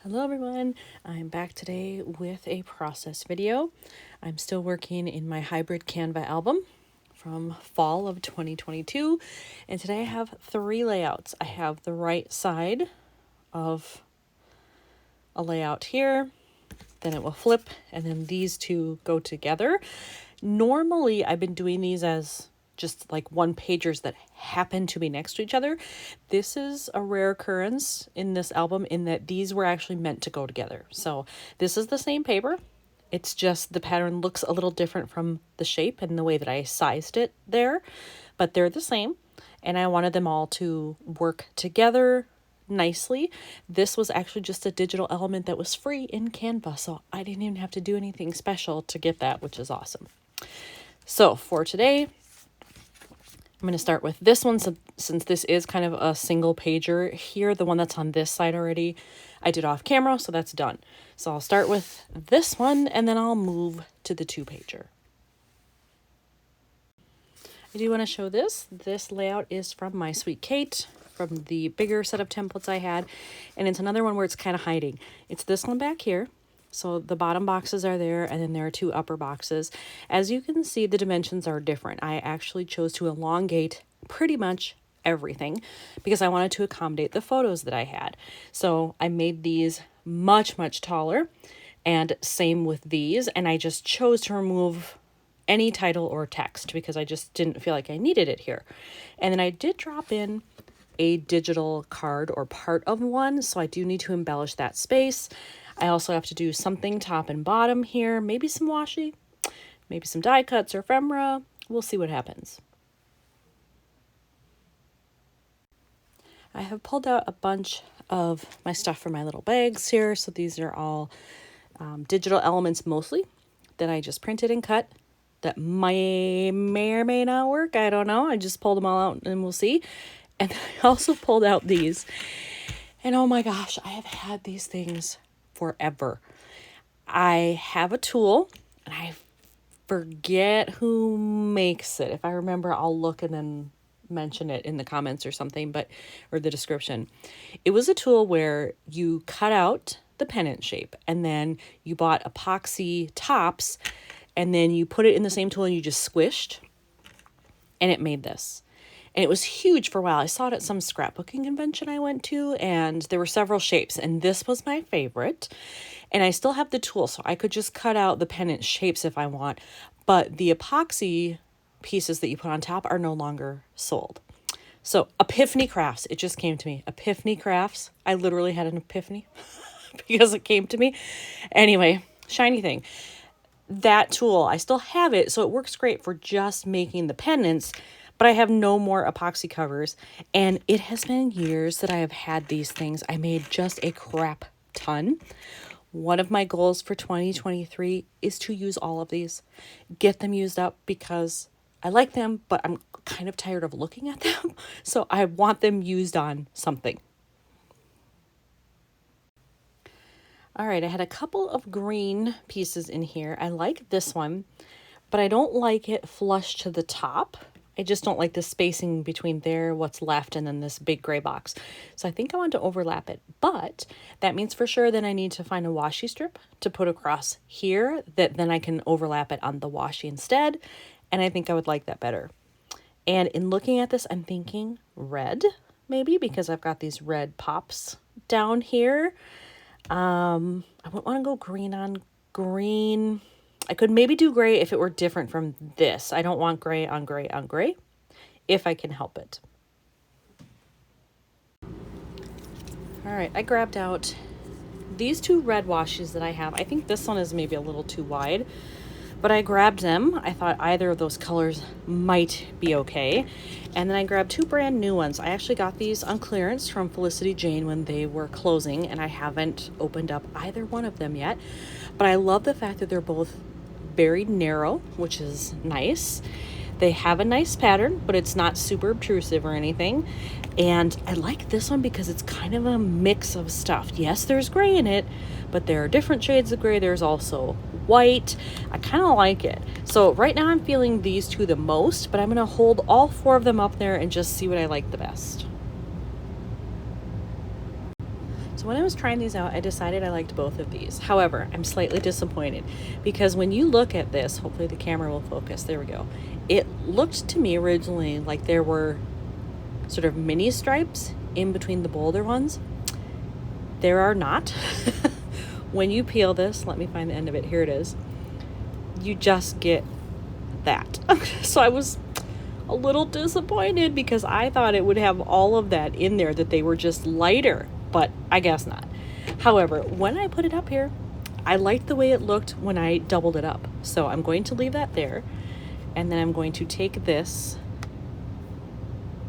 Hello everyone, I'm back today with a process video. I'm still working in my hybrid Canva album from fall of 2022, and today I have three layouts. I have the right side of a layout here, then it will flip, and then these two go together. Normally I've been doing these as just like one pagers that happen to be next to each other. This is a rare occurrence in this album in that these were actually meant to go together. So this is the same paper. It's just the pattern looks a little different from the shape and the way that I sized it there, but they're the same. And I wanted them all to work together nicely. This was actually just a digital element that was free in Canva, so I didn't even have to do anything special to get that, which is awesome. So for today, I'm going to start with this one, since this is kind of a single pager here. The one that's on this side already, I did off camera, so that's done. So I'll start with this one, and then I'll move to the two pager. I do want to show this. This layout is from mysweetkate, from the bigger set of templates I had, and it's another one where it's kind of hiding. It's this one back here. So the bottom boxes are there, and then there are two upper boxes. As you can see, the dimensions are different. I actually chose to elongate pretty much everything because I wanted to accommodate the photos that I had. So I made these much, much taller, and same with these. And I just chose to remove any title or text because I just didn't feel like I needed it here. And then I did drop in a digital card or part of one, so I do need to embellish that space. I also have to do something top and bottom here, maybe some washi, maybe some die cuts or ephemera. We'll see what happens. I have pulled out a bunch of my stuff from my little bags here. So these are all digital elements mostly that I just printed and cut that may or may not work. I don't know. I just pulled them all out and we'll see. And I also pulled out these. And oh my gosh, I have had these things forever. I have a tool, and I forget who makes it. If I remember, I'll look and then mention it in the comments or something, or the description. It was a tool where you cut out the pennant shape, and then you bought epoxy tops, and then you put it in the same tool and you just squished, and it made this. And it was huge for a while. I saw it at some scrapbooking convention I went to, and there were several shapes, and this was my favorite. And I still have the tool, so I could just cut out the pennant shapes if I want, but the epoxy pieces that you put on top are no longer sold. So Epiphany Crafts, it just came to me. Epiphany Crafts. I literally had an epiphany because it came to me. Anyway, shiny thing. That tool, I still have it, so it works great for just making the pendants, but I have no more epoxy covers, and it has been years that I have had these things. I made just a crap ton. One of my goals for 2023 is to use all of these, get them used up because I like them, but I'm kind of tired of looking at them. So I want them used on something. All right, I had a couple of green pieces in here. I like this one, but I don't like it flush to the top. I just don't like the spacing between there, what's left, and then this big gray box. So I think I want to overlap it, but that means for sure then I need to find a washi strip to put across here that then I can overlap it on the washi instead. And I think I would like that better. And in looking at this, I'm thinking red, maybe, because I've got these red pops down here. I wouldn't want to go green on green. I could maybe do gray if it were different from this. I don't want gray on gray on gray, if I can help it. All right, I grabbed out these two red washes that I have. I think this one is maybe a little too wide, but I grabbed them. I thought either of those colors might be okay. And then I grabbed two brand new ones. I actually got these on clearance from Felicity Jane when they were closing, and I haven't opened up either one of them yet. But I love the fact that they're both very narrow, which is nice. They have a nice pattern, but it's not super obtrusive or anything. And I like this one because it's kind of a mix of stuff. Yes, there's gray in it, but there are different shades of gray. There's also white. I kind of like it. So right now I'm feeling these two the most, but I'm going to hold all four of them up there and just see what I like the best. So when I was trying these out, I decided I liked both of these. However, I'm slightly disappointed because when you look at this, hopefully the camera will focus, there we go. It looked to me originally like there were sort of mini stripes in between the bolder ones. There are not. When you peel this, let me find the end of it, here it is. You just get that. So I was a little disappointed because I thought it would have all of that in there, that they were just lighter, but I guess not. However, when I put it up here, I liked the way it looked when I doubled it up. So I'm going to leave that there, and then I'm going to take this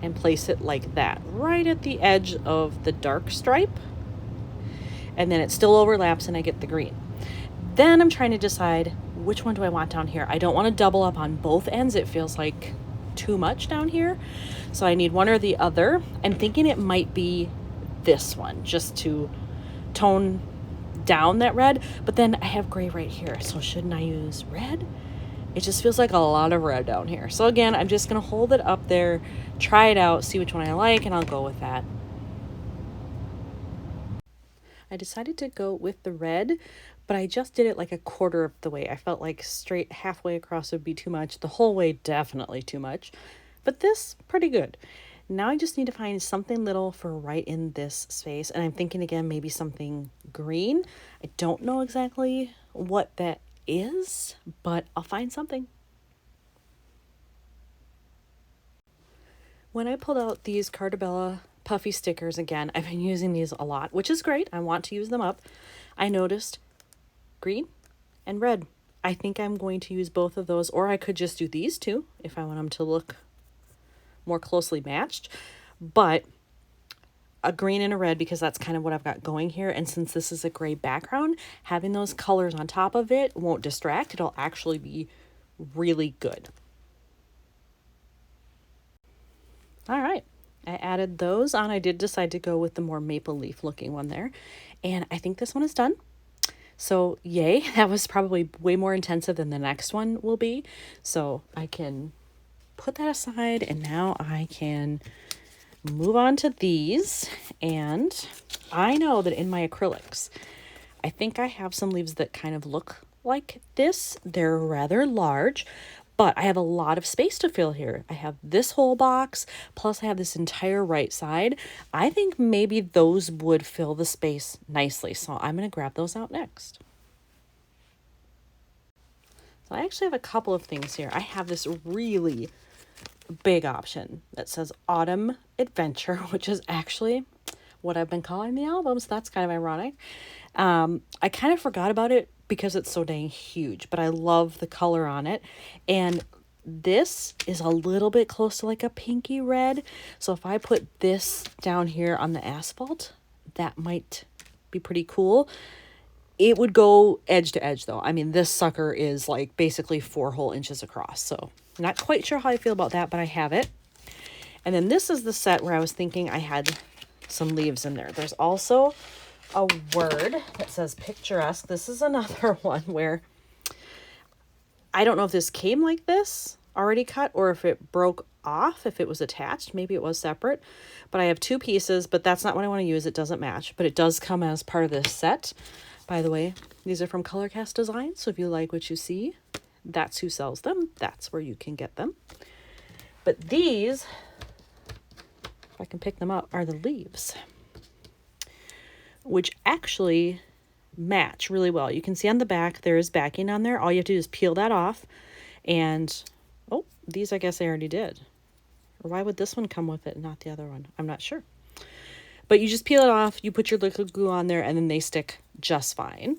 and place it like that, right at the edge of the dark stripe. And then it still overlaps and I get the green. Then I'm trying to decide which one do I want down here. I don't want to double up on both ends. It feels like too much down here. So I need one or the other. I'm thinking it might be this one just to tone down that red, but then I have gray right here. So shouldn't I use red? It just feels like a lot of red down here. So again, I'm just going to hold it up there, try it out, see which one I like, and I'll go with that. I decided to go with the red, but I just did it like a quarter of the way. I felt like straight halfway across would be too much. The whole way, definitely too much. But this, pretty good. Now I just need to find something little for right in this space. And I'm thinking again, maybe something green. I don't know exactly what that is, but I'll find something. When I pulled out these Cartabella puffy stickers again, I've been using these a lot, which is great. I want to use them up. I noticed green and red. I think I'm going to use both of those, or I could just do these two if I want them to look more closely matched. But a green and a red, because that's kind of what I've got going here. And since this is a gray background, having those colors on top of it won't distract. It'll actually be really good. All right. I added those on. I did decide to go with the more maple leaf looking one there. And I think this one is done. So yay, that was probably way more intensive than the next one will be. So I can put that aside, and now I can move on to these. And I know that in my acrylics, I think I have some leaves that kind of look like this. They're rather large, but I have a lot of space to fill here. I have this whole box, plus I have this entire right side. I think maybe those would fill the space nicely. So I'm going to grab those out next. So I actually have a couple of things here. I have this really big option that says Autumn Adventure, which is actually what I've been calling the album. So that's kind of ironic. I kind of forgot about it because it's so dang huge, but I love the color on it. And this is a little bit close to like a pinky red. So if I put this down here on the asphalt, that might be pretty cool. It would go edge to edge though. I mean, this sucker is like basically 4 whole inches across. So not quite sure how I feel about that, but I have it. And then this is the set where I was thinking I had some leaves in there. There's also a word that says picturesque. This is another one where I don't know if this came like this already cut or if it broke off, if it was attached. Maybe it was separate, but I have 2 pieces, but that's not what I want to use. It doesn't match, but it does come as part of this set. By the way, these are from Colorcast Design. So if you like what you see, that's who sells them. That's where you can get them. But these, if I can pick them up, are the leaves, which actually match really well. You can see on the back, there is backing on there. All you have to do is peel that off. And, oh, these I guess I already did. Or why would this one come with it and not the other one? I'm not sure. But you just peel it off, you put your liquid glue on there, and then they stick just fine.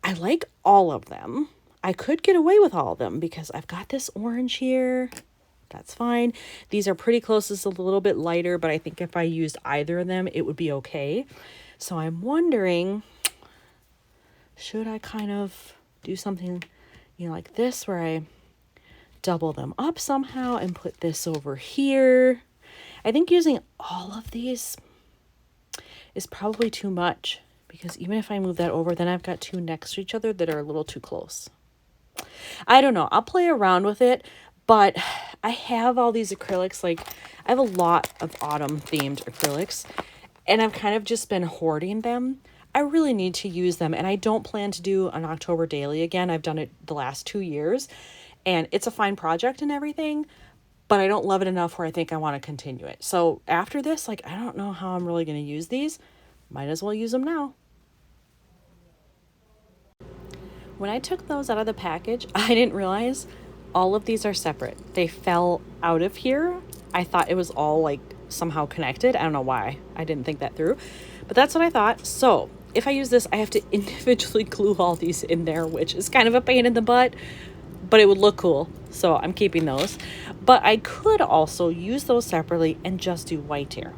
I like all of them. I could get away with all of them because I've got this orange here. That's fine. These are pretty close. It's a little bit lighter, but I think if I used either of them, it would be okay. So I'm wondering, should I kind of do something, like this where I double them up somehow and put this over here? I think using all of these is probably too much because even if I move that over, then I've got 2 next to each other that are a little too close. I don't know. I'll play around with it, but I have all these acrylics. Like I have a lot of autumn themed acrylics. and I've kind of just been hoarding them. I really need to use them, and I don't plan to do an October daily again. I've done it the last 2 years, and it's a fine project and everything, but I don't love it enough where I think I want to continue it. So after this, like, I don't know how I'm really going to use these. Might as well use them now. When I took those out of the package, I didn't realize all of these are separate. They fell out of here. I thought it was all like somehow connected. I don't know why. I didn't think that through, but that's what I thought. So if I use this, I have to individually glue all these in there, which is kind of a pain in the butt, but it would look cool. So I'm keeping those. But I could also use those separately and just do white here.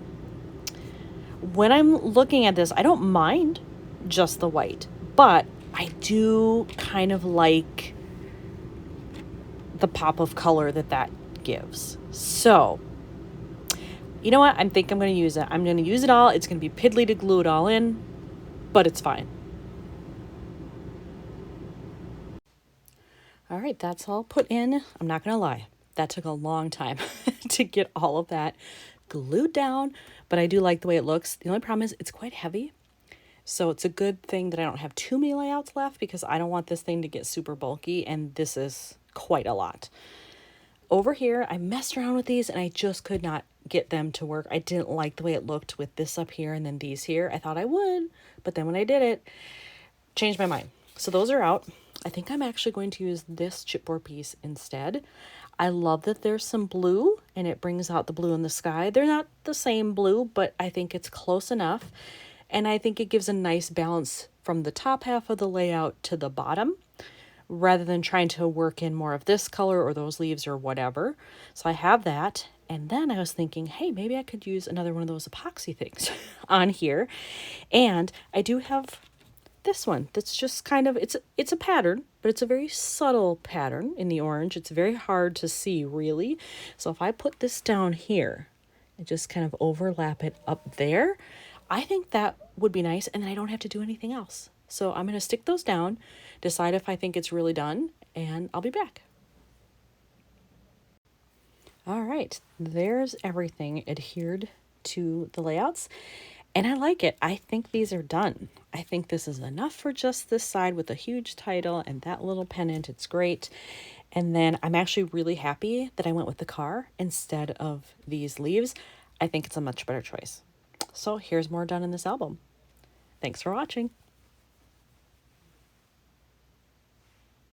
When I'm looking at this, I don't mind just the white, but I do kind of like the pop of color that that gives. So, you know what? I think I'm going to use it. I'm going to use it all. It's going to be piddly to glue it all in, but it's fine. All right, that's all put in. I'm not going to lie. That took a long time to get all of that glued down, but I do like the way it looks. The only problem is it's quite heavy. So it's a good thing that I don't have too many layouts left because I don't want this thing to get super bulky, and this is quite a lot. Over here, I messed around with these and I just could not get them to work. I didn't like the way it looked with this up here and then these here. I thought I would, but then when I did it, changed my mind. So those are out. I think I'm actually going to use this chipboard piece instead. I love that there's some blue and it brings out the blue in the sky. They're not the same blue, but I think it's close enough. And I think it gives a nice balance from the top half of the layout to the bottom, rather than trying to work in more of this color or those leaves or whatever. So I have that. And then I was thinking, hey, maybe I could use another one of those epoxy things on here. And I do have this one that's just kind of, it's a pattern, but it's a very subtle pattern in the orange. It's very hard to see really. So if I put this down here and just kind of overlap it up there, I think that would be nice, and then I don't have to do anything else. So I'm going to stick those down, decide if I think it's really done, and I'll be back. All right, there's everything adhered to the layouts, and I like it. I think these are done. I think this is enough for just this side with a huge title and that little pennant. It's great. And then I'm actually really happy that I went with the car instead of these leaves. I think it's a much better choice. So here's more done in this album. Thanks for watching.